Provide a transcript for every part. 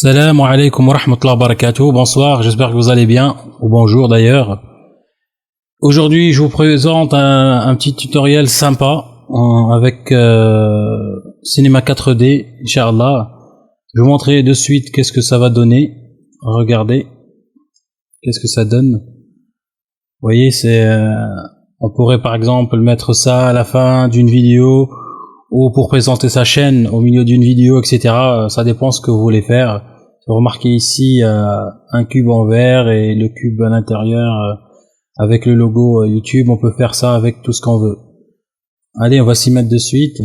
Salam alaikum wa rahmatullahi wa barakatuh. Bonsoir, j'espère que vous allez bien, ou bonjour d'ailleurs. Aujourd'hui, je vous présente un petit tutoriel sympa avec Cinema 4D, Inch'Allah. Je vais vous montrer de suite qu'est-ce que ça va donner. Regardez, qu'est-ce que ça donne. Vous voyez, on pourrait par exemple mettre ça à la fin d'une vidéo, ou pour présenter sa chaîne au milieu d'une vidéo, etc. Ça dépend ce que vous voulez faire. Vous remarquez ici un cube en vert et le cube à l'intérieur avec le logo YouTube. On peut faire ça avec tout ce qu'on veut. Allez, on va s'y mettre de suite.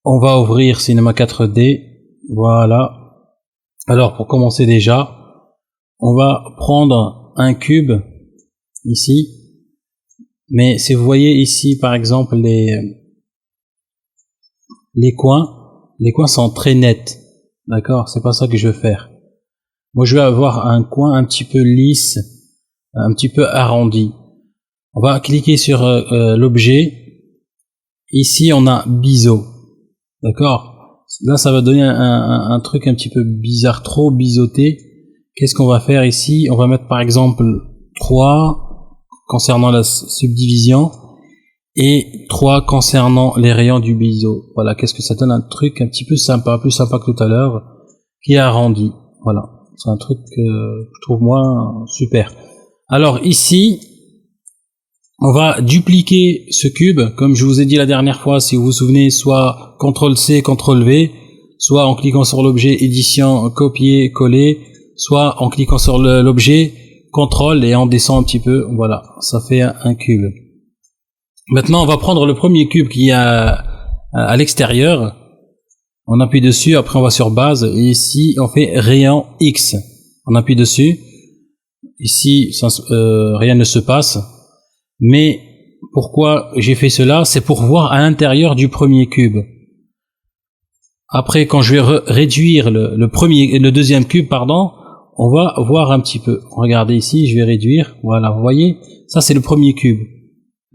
On va ouvrir Cinema 4D. Voilà. Alors, pour commencer déjà, on va prendre un cube ici. Mais si vous voyez ici, par exemple, les coins sont très nets, d'accord? C'est pas ça que je veux faire. Moi, je vais avoir un coin un petit peu lisse, un petit peu arrondi. On va cliquer sur l'objet. Ici, on a biseau, d'accord? Là, ça va donner un truc un petit peu bizarre, trop biseauté. Qu'est-ce qu'on va faire ici? On va mettre par exemple 3 concernant la subdivision. Et 3 concernant les rayons du biseau. Voilà, qu'est-ce que ça donne? Un truc un petit peu sympa, plus sympa que tout à l'heure, qui est arrondi. Voilà, c'est un truc que je trouve moi super. Alors ici, on va dupliquer ce cube, comme je vous ai dit la dernière fois, si vous vous souvenez, soit CTRL-C, CTRL-V, soit en cliquant sur l'objet édition, copier, coller, soit en cliquant sur l'objet, CTRL et on descend un petit peu. Voilà, ça fait un cube. Maintenant, on va prendre le premier cube qui est à l'extérieur. On appuie dessus, après on va sur base, et ici on fait rayon X. On appuie dessus. Ici, rien ne se passe. Mais pourquoi j'ai fait cela? C'est pour voir à l'intérieur du premier cube. Après, quand je vais réduire le deuxième cube, pardon, on va voir un petit peu. Regardez ici, je vais réduire. Voilà, vous voyez, ça c'est le premier cube.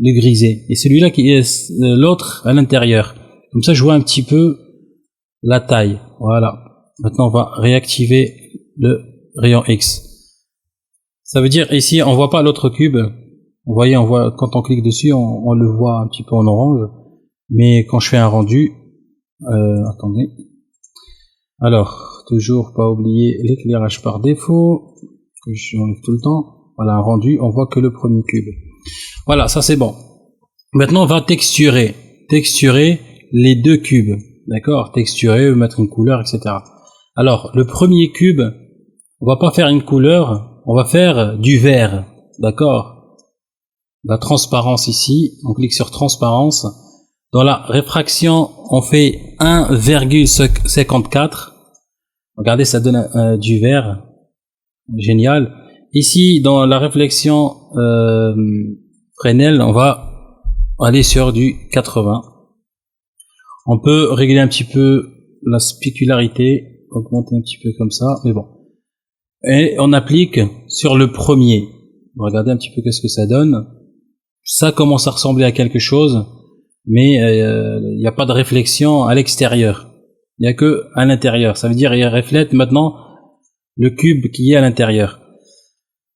Le grisé, et celui-là qui est l'autre à l'intérieur. Comme ça, je vois un petit peu la taille. Voilà. Maintenant, on va réactiver le rayon X. Ça veut dire ici, on voit pas l'autre cube. Vous voyez, on voit quand on clique dessus, on le voit un petit peu en orange. Mais quand je fais un rendu, attendez. Alors, toujours pas oublier l'éclairage par défaut que j'enlève tout le temps. Voilà, un rendu, on voit que le premier cube. Voilà, ça c'est bon. Maintenant, on va texturer les deux cubes. D'accord? Texturer, mettre une couleur, etc. Alors, le premier cube, on va pas faire une couleur, on va faire du vert. D'accord? La transparence ici, on clique sur transparence. Dans la réfraction, on fait 1,54. Regardez, ça donne du vert. Génial. Ici, dans la réflexion Fresnel, on va aller sur du 80. On peut régler un petit peu la spécularité, augmenter un petit peu comme ça, mais bon. Et on applique sur le premier. Regardez un petit peu qu'est-ce que ça donne. Ça commence à ressembler à quelque chose, mais il n'y a pas de réflexion à l'extérieur. Il n'y a que à l'intérieur. Ça veut dire qu'il reflète maintenant le cube qui est à l'intérieur.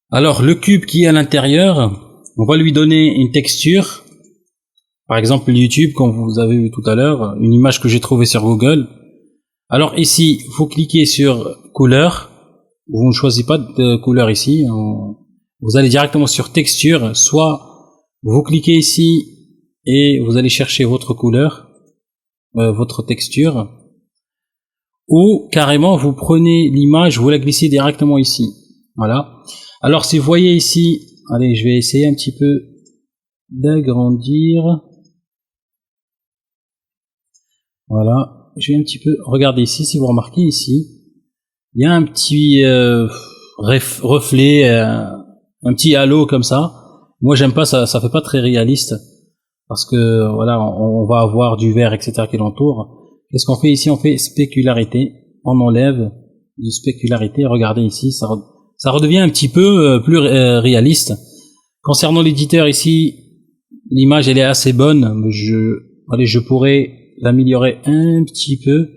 Alors, le cube qui est à l'intérieur, on va lui donner une texture. Par exemple, YouTube, comme vous avez vu tout à l'heure, une image que j'ai trouvée sur Google. Alors ici, il faut cliquer sur couleur. Vous ne choisissez pas de couleur ici. Vous allez directement sur texture. Soit vous cliquez ici et vous allez chercher votre couleur, votre texture. Ou carrément, vous prenez l'image, vous la glissez directement ici. Voilà. Alors si vous voyez ici, allez, je vais essayer un petit peu d'agrandir. Voilà, je vais un petit peu regarder ici. Si vous remarquez ici, il y a un petit reflet, un petit halo comme ça. Moi, j'aime pas ça, ça fait pas très réaliste parce que voilà, on va avoir du vert, etc. qui l'entoure. Qu'est-ce qu'on fait ici? On fait spécularité. On enlève du spécularité. Regardez ici, ça redevient un petit peu plus réaliste. Concernant l'éditeur ici, l'image elle est assez bonne. Mais je pourrais l'améliorer un petit peu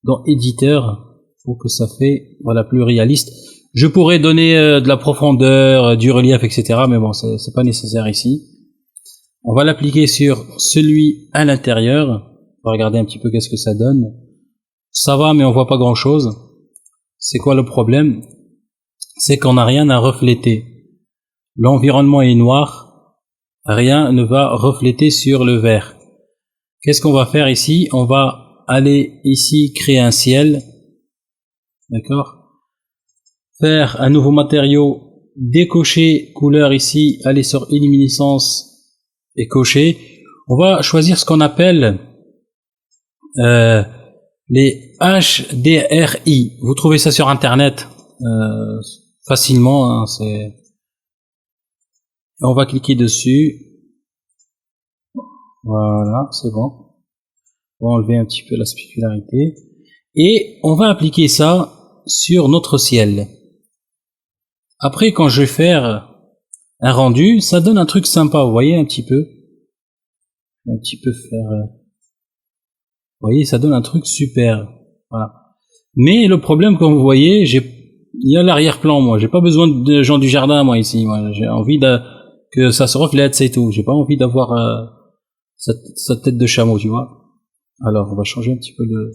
dans éditeur. faut que ça fait, voilà, plus réaliste. Je pourrais donner de la profondeur, du relief, etc. Mais bon, c'est pas nécessaire ici. On va l'appliquer sur celui à l'intérieur. On va regarder un petit peu qu'est-ce que ça donne. Ça va, mais on voit pas grand-chose. C'est quoi le problème? C'est qu'on n'a rien à refléter. L'environnement est noir. Rien ne va refléter sur le vert. Qu'est-ce qu'on va faire ici? On va aller ici créer un ciel. D'accord? Faire un nouveau matériau, décocher couleur ici, aller sur illuminescence et cocher. On va choisir ce qu'on appelle les HDRI. Vous trouvez ça sur internet facilement. Hein, on va cliquer dessus. Voilà, c'est bon. On va enlever un petit peu la spécularité. Et on va appliquer ça sur notre ciel. Après, quand je vais faire un rendu, ça donne un truc sympa, vous voyez un petit peu. Un petit peu faire... Vous voyez, ça donne un truc super. Voilà. Mais le problème, comme vous voyez, il y a l'arrière-plan, moi. J'ai pas besoin de gens du jardin, moi, ici. Moi, j'ai envie que ça se reflète, c'est tout. J'ai pas envie d'avoir sa tête de chameau, tu vois. Alors, on va changer un petit peu le...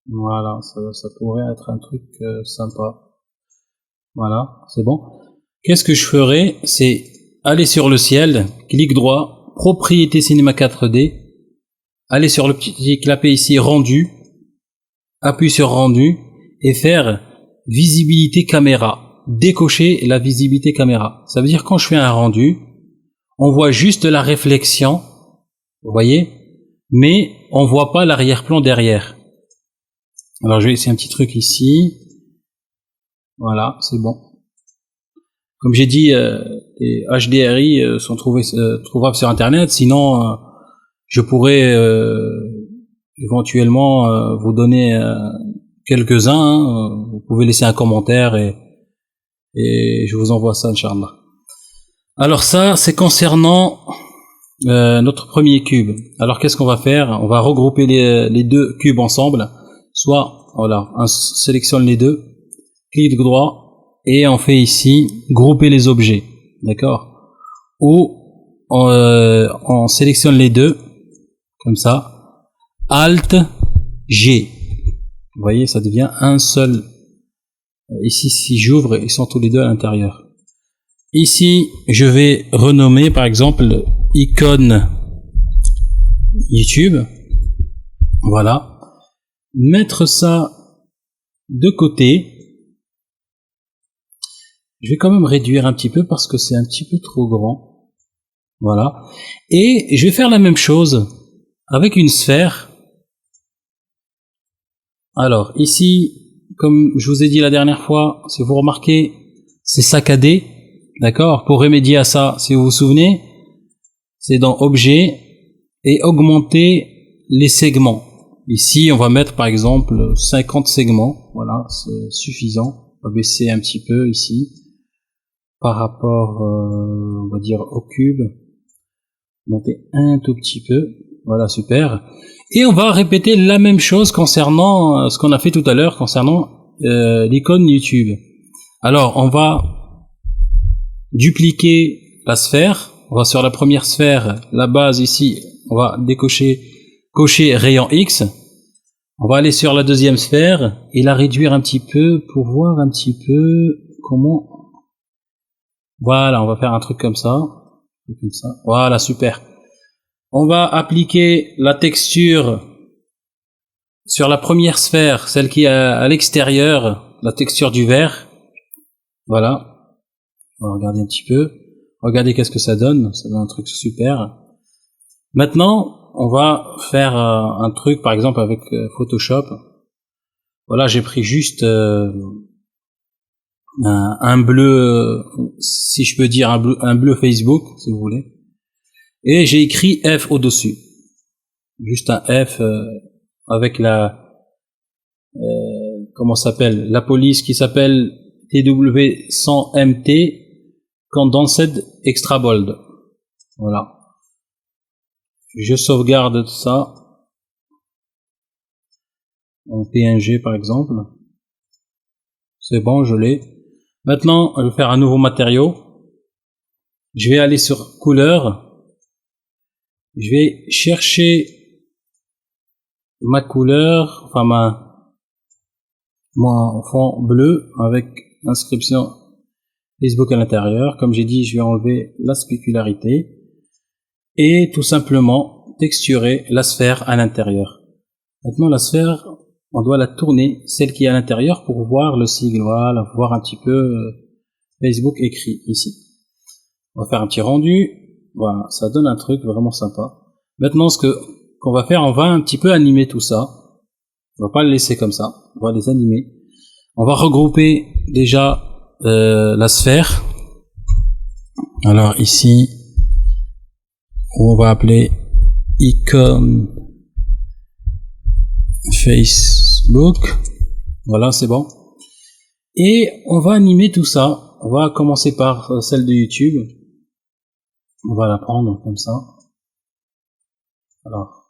Voilà, ça pourrait être un truc sympa. Voilà, c'est bon. Qu'est-ce que je ferai? C'est aller sur le ciel, clic droit, propriété cinéma 4D, aller sur le petit clapet ici, rendu, appuie sur rendu, et faire visibilité caméra. Décocher la visibilité caméra. Ça veut dire quand je fais un rendu, on voit juste la réflexion, vous voyez, mais on voit pas l'arrière-plan derrière. Alors je vais essayer un petit truc ici. Voilà, c'est bon. Comme j'ai dit, les HDRI sont trouvables sur internet. Sinon, je pourrais éventuellement vous donner quelques-uns. Hein. Vous pouvez laisser un commentaire et je vous envoie ça, Inch'Allah. Alors ça, c'est concernant notre premier cube. Alors qu'est-ce qu'on va faire? On va regrouper les deux cubes ensemble. Soit, voilà, on sélectionne les deux, clic droit, et on fait ici grouper les objets, d'accord? Ou on sélectionne les deux, comme ça, Alt G. Vous voyez, ça devient un seul. Ici, si j'ouvre, ils sont tous les deux à l'intérieur. Ici, je vais renommer, par exemple, icône YouTube. Voilà. Mettre ça de côté. Je vais quand même réduire un petit peu parce que c'est un petit peu trop grand. Voilà. Et je vais faire la même chose avec une sphère. Alors, ici, comme je vous ai dit la dernière fois, si vous remarquez, c'est saccadé. D'accord? Pour remédier à ça, si vous vous souvenez, c'est dans Objet et augmenter les segments. Ici, on va mettre par exemple 50 segments. Voilà, c'est suffisant. On va baisser un petit peu ici par rapport, on va dire, au cube. Monter un tout petit peu. Voilà, super. Et on va répéter la même chose concernant ce qu'on a fait tout à l'heure concernant l'icône YouTube. Alors, on va dupliquer la sphère. On va sur la première sphère, la base ici, on va cocher rayon X. On va aller sur la deuxième sphère et la réduire un petit peu pour voir un petit peu comment... Voilà, on va faire un truc comme ça. Voilà, super. On va appliquer la texture sur la première sphère, celle qui est à l'extérieur, la texture du vert. Voilà. On va regarder un petit peu. Regardez qu'est-ce que ça donne. Ça donne un truc super. Maintenant, on va faire un truc, par exemple, avec Photoshop. Voilà, j'ai pris juste un bleu, si je peux dire, un bleu Facebook, si vous voulez. Et j'ai écrit F au-dessus. Juste un F avec comment ça s'appelle? La police qui s'appelle TW100MT Condensed Extra Bold. Voilà. Je sauvegarde ça. en PNG par exemple. C'est bon, je l'ai. Maintenant, je vais faire un nouveau matériau. Je vais aller sur couleur. Je vais chercher ma couleur, enfin mon fond bleu avec inscription Facebook à l'intérieur. Comme j'ai dit, je vais enlever la spécularité et tout simplement texturer la sphère à l'intérieur. Maintenant, la sphère, on doit la tourner, celle qui est à l'intérieur, pour voir le sigle, voilà, voir un petit peu Facebook écrit ici. On va faire un petit rendu, voilà, ça donne un truc vraiment sympa. Maintenant, qu'on va faire, on va un petit peu animer tout ça. On va pas le laisser comme ça, on va les animer. On va regrouper déjà la sphère. Alors ici, on va appeler icône Facebook. Voilà, c'est bon. Et on va animer tout ça. On va commencer par celle de YouTube. On va la prendre comme ça. Alors,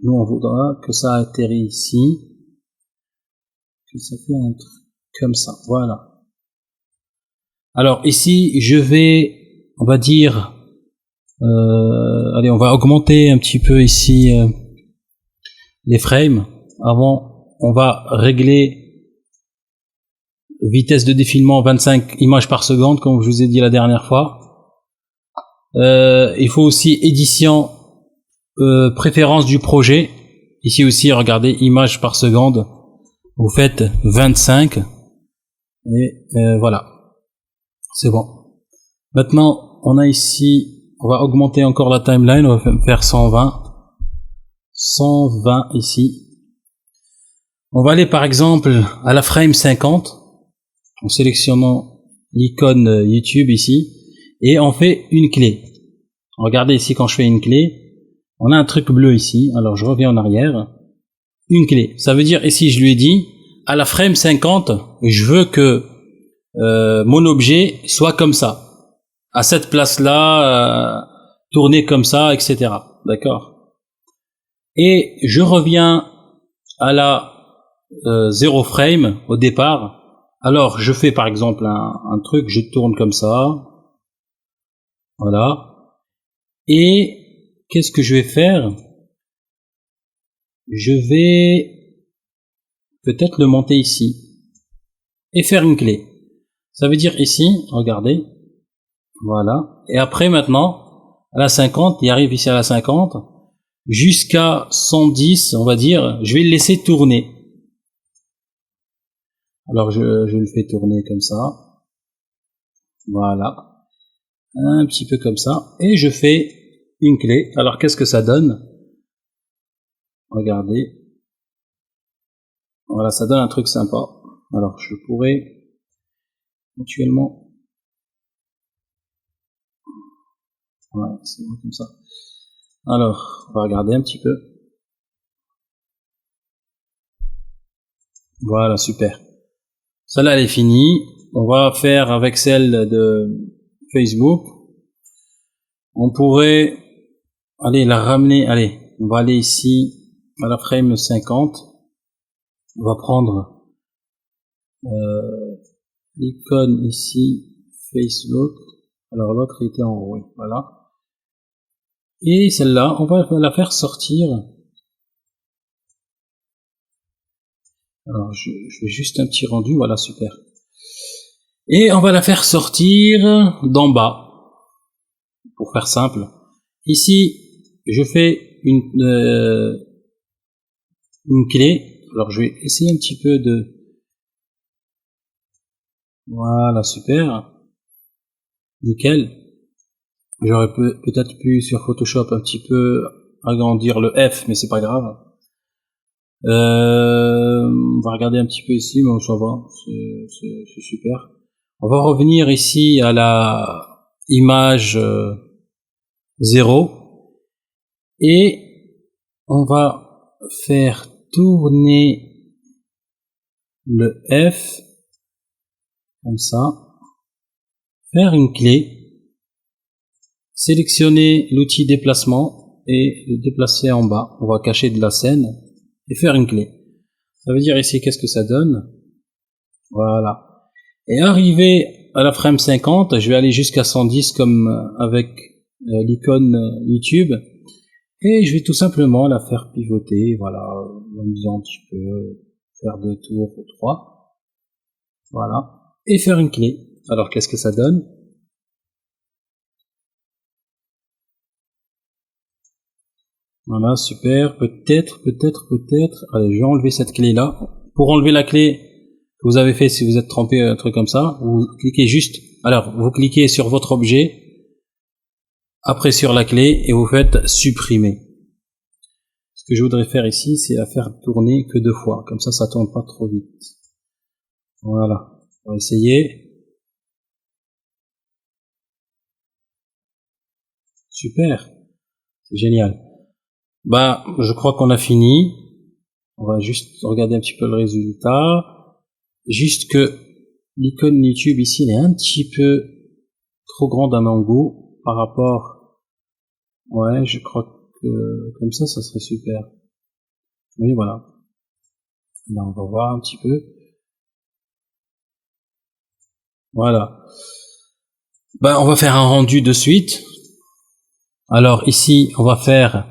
nous on voudra que ça atterrit ici. Que ça fait un truc comme ça. Voilà. Alors ici, je vais, on va dire, allez, on va augmenter un petit peu ici les frames. Avant, on va régler vitesse de défilement 25 images par seconde, comme je vous ai dit la dernière fois. Il faut aussi édition, préférence du projet. Ici aussi, regardez, images par seconde. Vous faites 25 et voilà, c'est bon. Maintenant, on a ici, on va augmenter encore la timeline, on va faire 120 ici. On va aller par exemple à la frame 50 en sélectionnant l'icône YouTube ici et on fait une clé. Regardez ici, quand je fais une clé, on a un truc bleu ici. Alors je reviens en arrière. Une clé, ça veut dire ici, je lui ai dit à la frame 50, je veux que mon objet soit comme ça, à cette place là, tourner comme ça, etc. D'accord. Et je reviens à la 0 frame au départ. Alors je fais par exemple un truc, je tourne comme ça, voilà. Et qu'est-ce que je vais faire? Je vais peut-être le monter ici et faire une clé. Ça veut dire ici, regardez, voilà. Et après maintenant, à la 50, il arrive ici à la 50, jusqu'à 110, on va dire, je vais le laisser tourner. Alors je le fais tourner comme ça, voilà, un petit peu comme ça, et je fais une clé. Alors qu'est-ce que ça donne? Regardez, voilà, ça donne un truc sympa. Alors je pourrais éventuellement, ouais, c'est bon comme ça. Alors on va regarder un petit peu. Voilà, super. Celle-là, elle est finie. On va faire avec celle de Facebook. On pourrait aller la ramener. Allez, on va aller ici à la frame 50. On va prendre l'icône ici, Facebook. Alors l'autre était en haut, oui, voilà. Et celle-là, on va la faire sortir. Alors je fais juste un petit rendu, voilà, super. Et on va la faire sortir d'en bas, pour faire simple. Ici, je fais une clé. Alors je vais essayer un petit peu de... Voilà, super. Nickel. J'aurais peut-être pu sur Photoshop un petit peu agrandir le F, mais c'est pas grave. On va regarder un petit peu ici, mais ça va, c'est super. On va revenir ici à la image 0 et on va faire tourner le F comme ça, faire une clé, sélectionner l'outil déplacement et le déplacer en bas. On va cacher de la scène et faire une clé. Ça veut dire ici, qu'est-ce que ça donne? Voilà. Et arrivé à la frame 50, je vais aller jusqu'à 110 comme avec l'icône YouTube. Et je vais tout simplement la faire pivoter, voilà, en disant un petit peu, faire 2 tours ou 3. Voilà. Et faire une clé. Alors, qu'est-ce que ça donne? Voilà, super. Peut-être. Allez, je vais enlever cette clé-là. Pour enlever la clé que vous avez fait, si vous êtes trompé, un truc comme ça, vous cliquez juste. Alors, vous cliquez sur votre objet, après sur la clé, et vous faites supprimer. Ce que je voudrais faire ici, c'est la faire tourner que 2 fois. Comme ça tourne pas trop vite. Voilà. On va essayer. Super. C'est génial. Bah, je crois qu'on a fini. On va juste regarder un petit peu le résultat. Juste que l'icône YouTube ici, elle est un petit peu trop grande à mon goût par rapport. Ouais, je crois que comme ça serait super. Oui, voilà. Là, on va voir un petit peu. Voilà. Ben, on va faire un rendu de suite. Alors ici, on va faire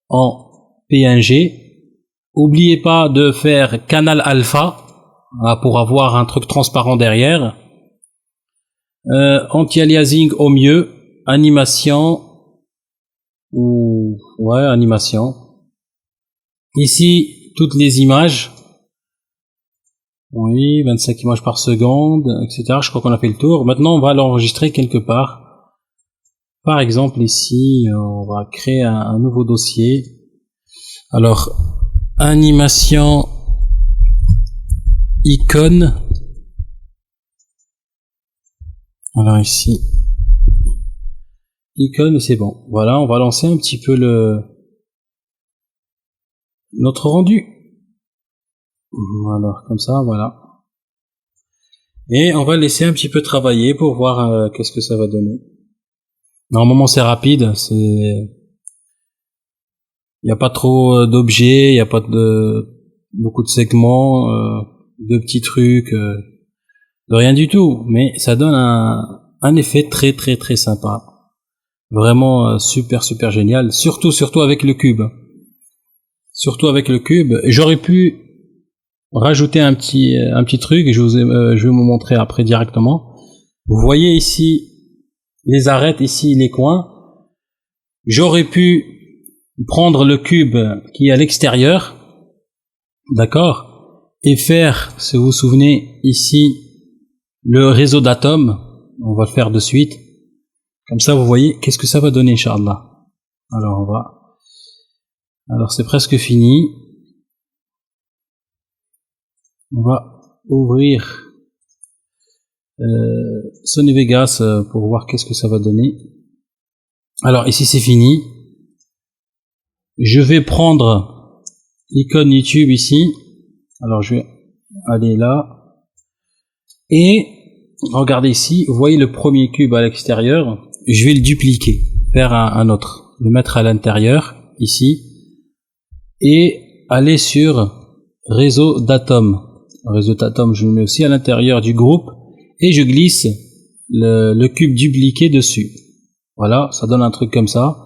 en PNG. N'oubliez pas de faire canal alpha pour avoir un truc transparent derrière. Anti-aliasing au mieux. Animation. Ou ouais, animation. Ici, toutes les images. Oui, 25 images par seconde, etc. Je crois qu'on a fait le tour. Maintenant, on va l'enregistrer quelque part. Par exemple, ici, on va créer un nouveau dossier. Alors, animation icône. Alors ici, icône, c'est bon. Voilà, on va lancer un petit peu notre rendu. Alors, comme ça, voilà. Et on va laisser un petit peu travailler pour voir qu'est-ce que ça va donner. Normalement, c'est rapide. Il n'y a pas trop d'objets, il n'y a pas beaucoup de segments, de petits trucs, de rien du tout. Mais ça donne un effet très sympa. Vraiment super génial. Surtout avec le cube. Surtout avec le cube. J'aurais pu rajouter un petit truc et je vais vous montrer après directement. Vous voyez ici les arêtes, ici les coins. J'aurais pu prendre le cube qui est à l'extérieur, d'accord, et faire, si vous vous souvenez, ici le réseau d'atomes. On va le faire de suite. Comme ça, vous voyez qu'est-ce que ça va donner, Inch'Allah. Alors c'est presque fini. On va ouvrir Sony Vegas pour voir qu'est-ce que ça va donner. Alors ici c'est fini. Je vais prendre l'icône YouTube ici. Alors je vais aller là. Et regardez ici, vous voyez le premier cube à l'extérieur. Je vais le dupliquer, faire un autre, le mettre à l'intérieur ici. Et aller sur réseau d'atomes. Le réseau d'atomes, je le mets aussi à l'intérieur du groupe et je glisse le cube dupliqué dessus. Voilà, ça donne un truc comme ça.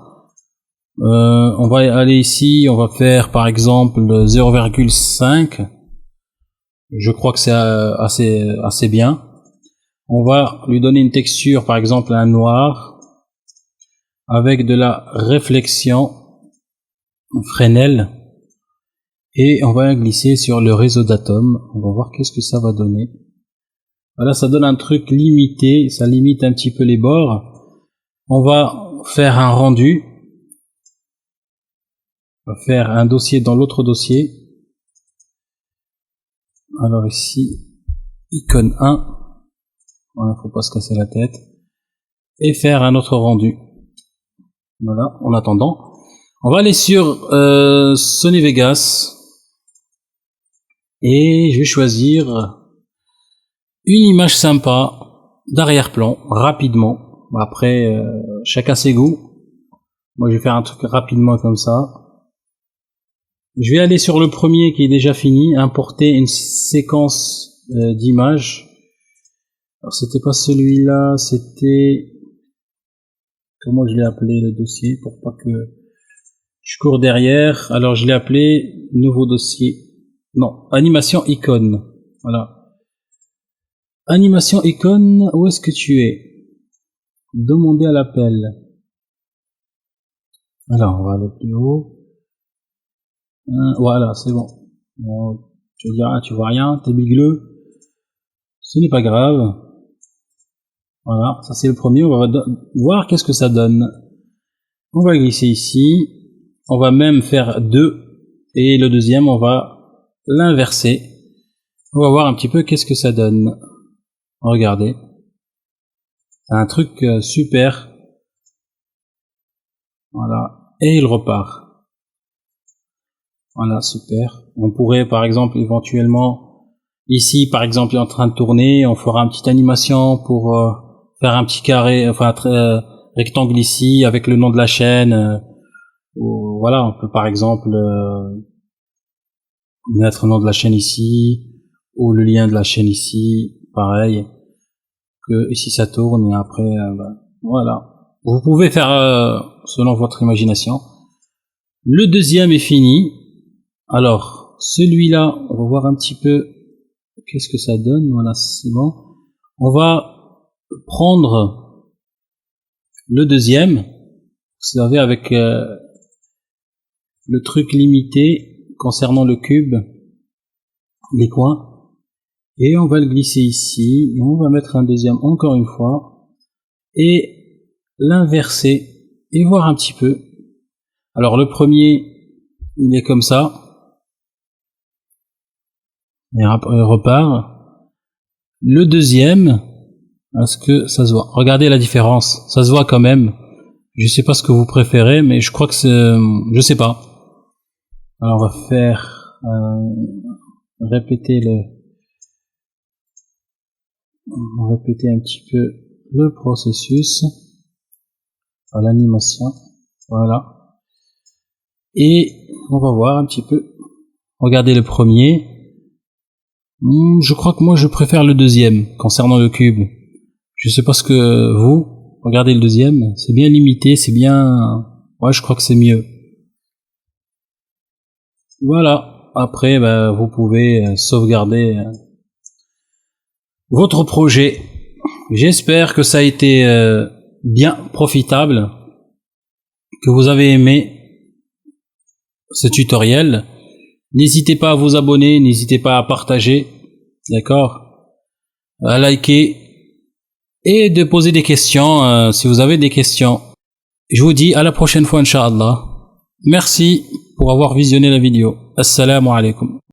On va aller ici, on va faire par exemple 0,5. Je crois que c'est assez bien. On va lui donner une texture, par exemple un noir, avec de la réflexion Fresnel. Et on va glisser sur le réseau d'atomes. On va voir qu'est-ce que ça va donner. Voilà, ça donne un truc limité. Ça limite un petit peu les bords. On va faire un rendu. On va faire un dossier dans l'autre dossier. Alors ici, icône 1. Voilà, faut pas se casser la tête. Et faire un autre rendu. Voilà, en attendant. On va aller sur Sony Vegas. Et je vais choisir une image sympa d'arrière-plan, rapidement. Après, chacun ses goûts. Moi, je vais faire un truc rapidement comme ça. Je vais aller sur le premier qui est déjà fini, importer une séquence d'images. Alors c'était pas celui-là, c'était, comment je l'ai appelé le dossier pour pas que je cours derrière. Alors je l'ai appelé nouveau dossier. Non, animation icône. Voilà. Animation icône, où est-ce que tu es? Demander à l'appel. Alors on va aller plus haut. Voilà, c'est bon. Bon, tu diras, tu vois rien, t'es bigleux. Ce n'est pas grave. Voilà, ça c'est le premier. On va voir qu'est-ce que ça donne. On va glisser ici. On va même faire 2. Et le deuxième, on va l'inverser. On va voir un petit peu qu'est-ce que ça donne. Regardez. C'est un truc super. Voilà. Et il repart. Voilà, super. On pourrait, par exemple, éventuellement, ici, par exemple, il est en train de tourner, on fera une petite animation pour faire un petit carré, enfin, rectangle ici, avec le nom de la chaîne. Voilà, on peut, par exemple, mettre le nom de la chaîne ici, ou le lien de la chaîne ici, pareil, que ici ça tourne, et après, voilà. Vous pouvez faire selon votre imagination. Le deuxième est fini. Alors, celui-là, on va voir un petit peu qu'est-ce que ça donne. Voilà, c'est bon. On va prendre le deuxième. Vous savez, avec le truc limité concernant le cube, les coins. Et on va le glisser ici. Et on va mettre un deuxième encore une fois. Et l'inverser. Et voir un petit peu. Alors, le premier, il est comme ça. Et repart. Le deuxième, est-ce que ça se voit? Regardez la différence, ça se voit quand même. Je sais pas ce que vous préférez, mais je crois que c'est, je sais pas. Alors on va faire répéter un petit peu le processus, l'animation, voilà. Et on va voir un petit peu. Regardez le premier. Je crois que moi je préfère le deuxième concernant le cube. Je sais pas ce que vous regardez le deuxième, c'est bien limité, c'est bien. Ouais, je crois que c'est mieux. Voilà. Après, vous pouvez sauvegarder votre projet. J'espère que ça a été bien profitable, que vous avez aimé ce tutoriel. N'hésitez pas à vous abonner, n'hésitez pas à partager, d'accord, à liker et de poser des questions si vous avez des questions. Je vous dis à la prochaine fois, Inch'Allah. Merci pour avoir visionné la vidéo. Assalamu alaikum.